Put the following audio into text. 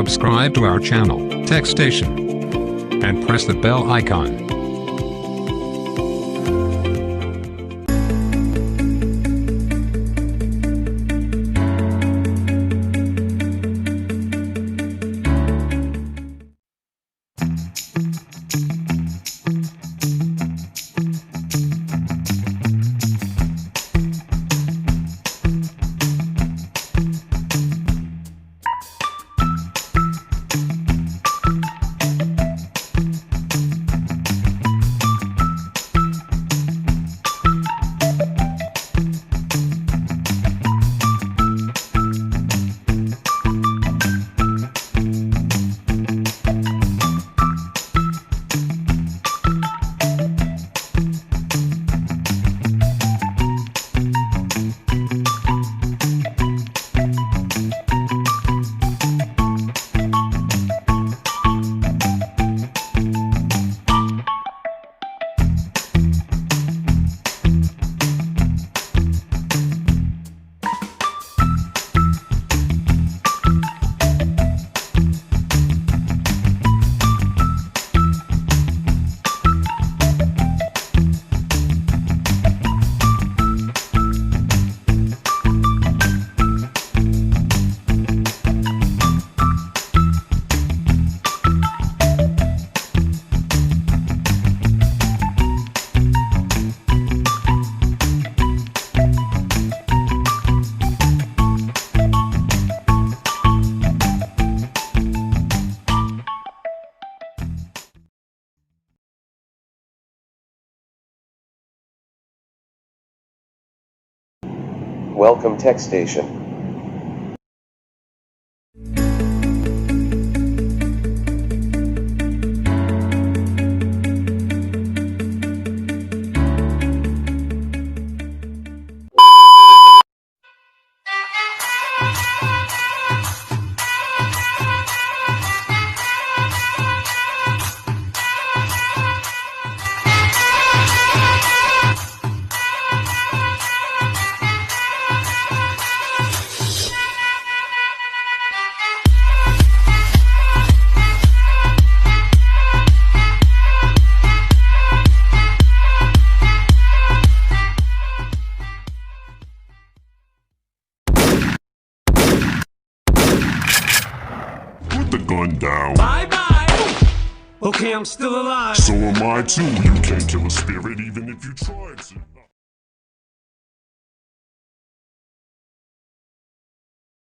subscribe to our channel, Tech Station, and press the bell icon. Welcome Tech Station. The gun down. Bye-bye! Okay, I'm still alive. So am I too. You can't kill a spirit even if you tried to.